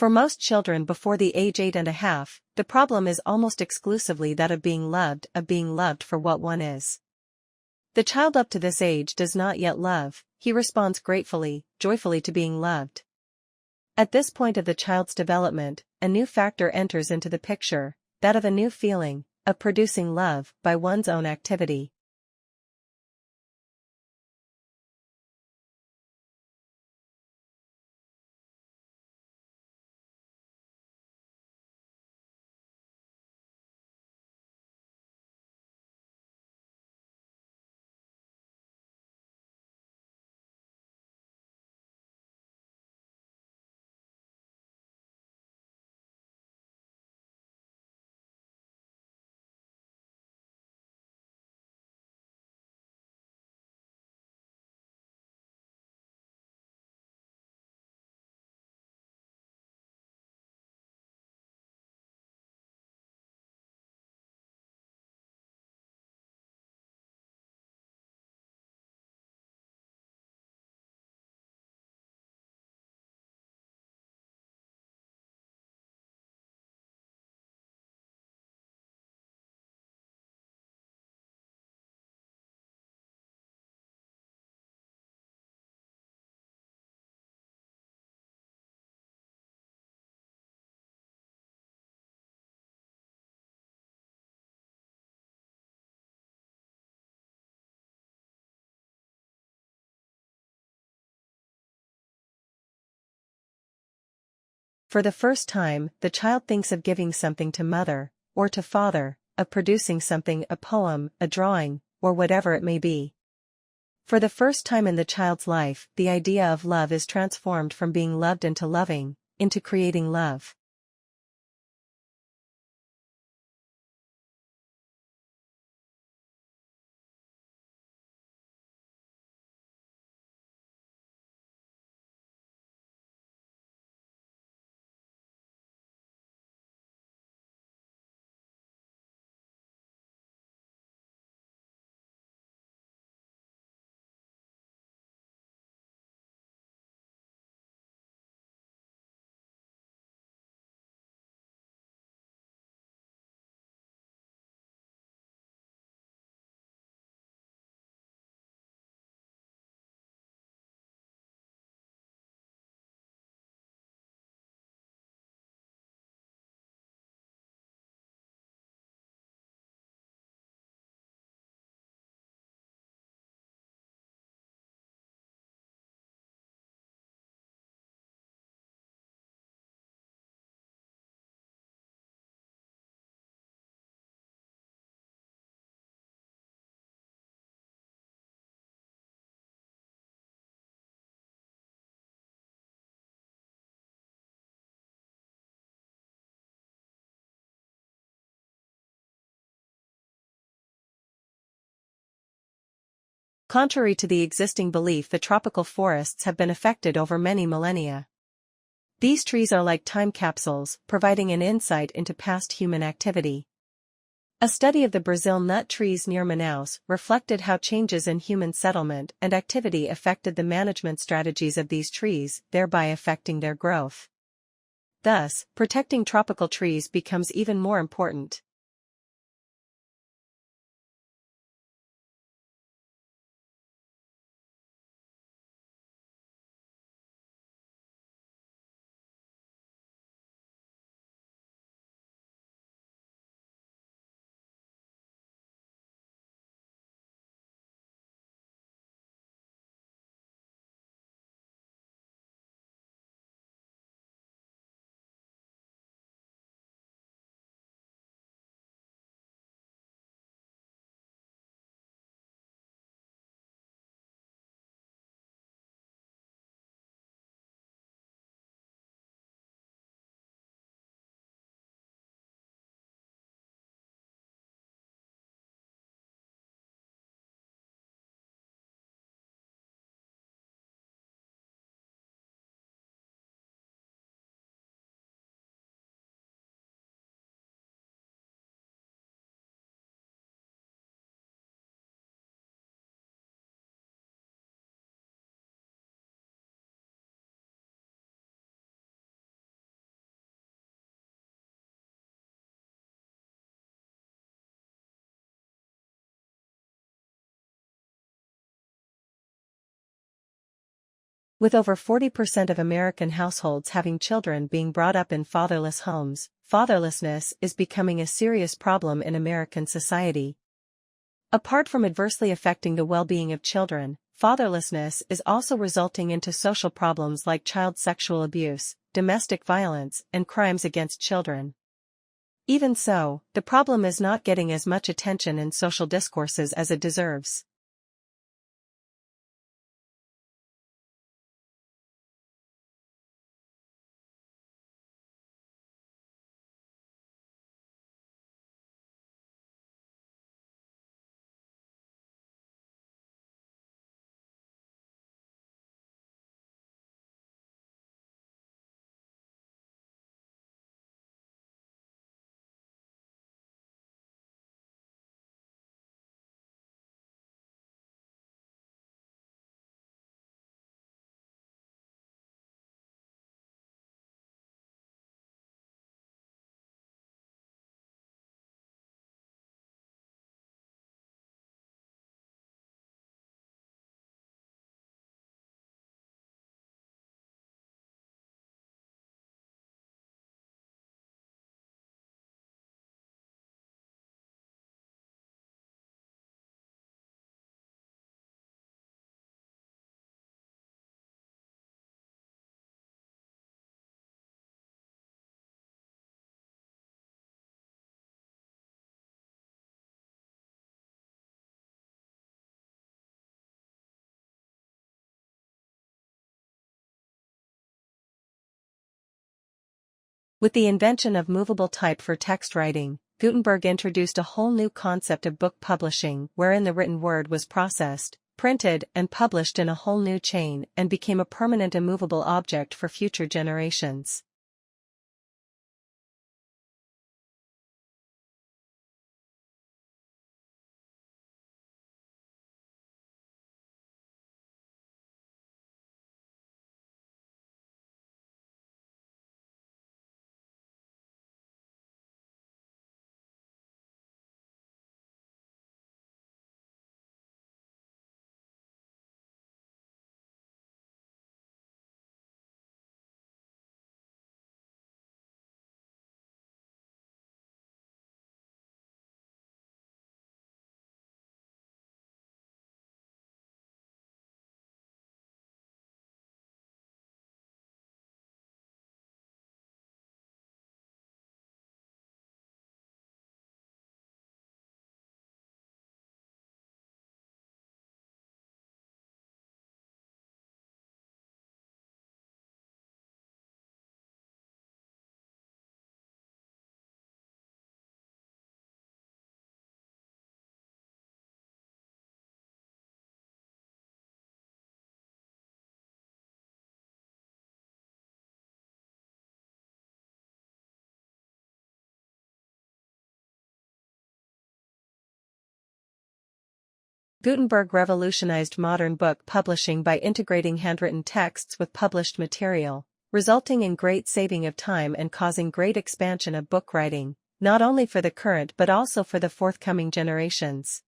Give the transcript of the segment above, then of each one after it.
For most children before the age 8.5, the problem is almost exclusively that of being loved for what one is. The child up to this age does not yet love, he responds gratefully, joyfully to being loved. At this point of the child's development, a new factor enters into the picture, that of a new feeling, of producing love by one's own activity. For the first time, the child thinks of giving something to mother, or to father, of producing something, a poem, a drawing, or whatever it may be. For the first time in the child's life, the idea of love is transformed from being loved into loving, into creating love. Contrary to the existing belief, the tropical forests have been affected over many millennia. These trees are like time capsules, providing an insight into past human activity. A study of the Brazil nut trees near Manaus reflected how changes in human settlement and activity affected the management strategies of these trees, thereby affecting their growth. Thus, protecting tropical trees becomes even more important. With over 40% of American households having children being brought up in fatherless homes, fatherlessness is becoming a serious problem in American society. Apart from adversely affecting the well-being of children, fatherlessness is also resulting into social problems like child sexual abuse, domestic violence, and crimes against children. Even so, the problem is not getting as much attention in social discourses as it deserves. With the invention of movable type for text writing, Gutenberg introduced a whole new concept of book publishing wherein the written word was processed, printed, and published in a whole new chain and became a permanent immovable object for future generations. Gutenberg revolutionized modern book publishing by integrating handwritten texts with published material, resulting in great saving of time and causing great expansion of book writing, not only for the current but also for the forthcoming generations.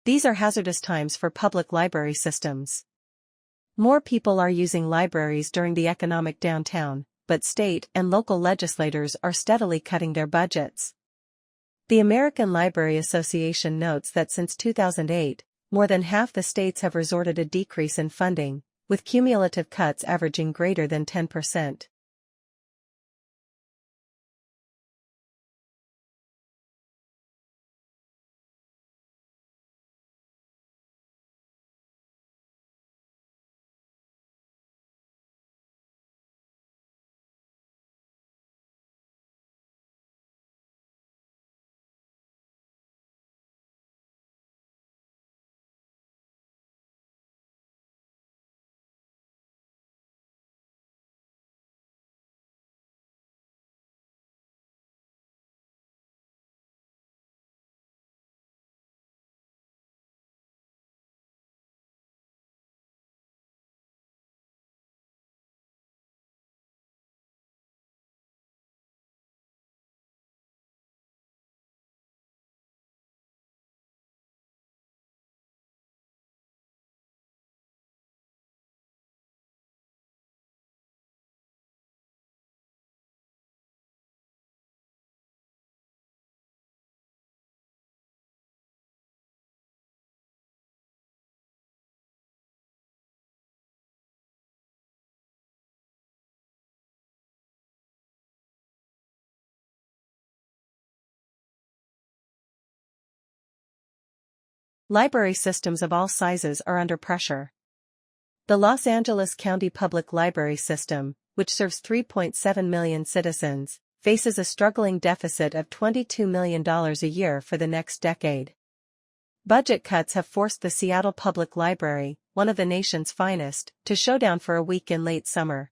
These are hazardous times for public library systems. More people are using libraries during the economic downturn, but state and local legislators are steadily cutting their budgets. The American Library Association notes that since 2008, more than half the states have resorted a decrease in funding, with cumulative cuts averaging greater than 10%. Library systems of all sizes are under pressure. The Los Angeles County Public Library System, which serves 3.7 million citizens, faces a struggling deficit of $22 million a year for the next decade. Budget cuts have forced the Seattle Public Library, one of the nation's finest, to shut down for a week in late summer.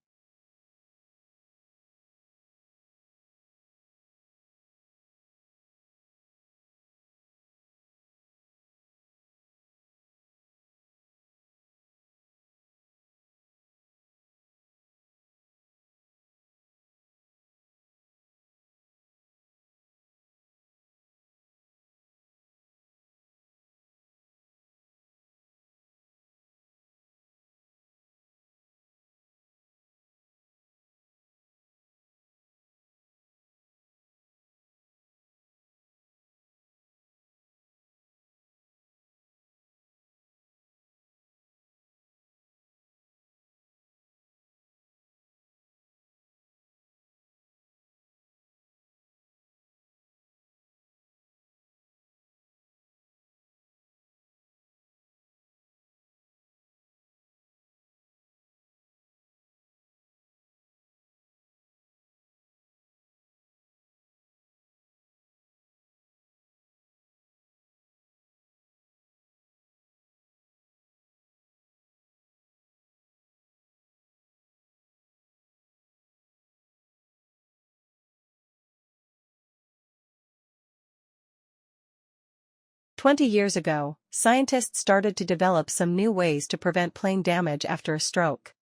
"20 years ago, scientists started to develop some new ways to prevent brain damage after a stroke.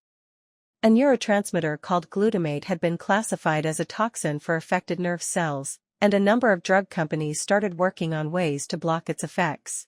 A neurotransmitter called glutamate had been classified as a toxin for affected nerve cells, and a number of drug companies started working on ways to block its effects.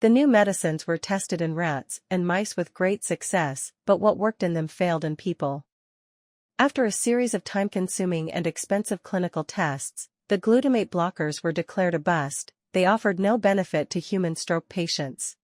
The new medicines were tested in rats and mice with great success, but what worked in them failed in people. After a series of time-consuming and expensive clinical tests, the glutamate blockers were declared a bust. They offered no benefit to human stroke patients.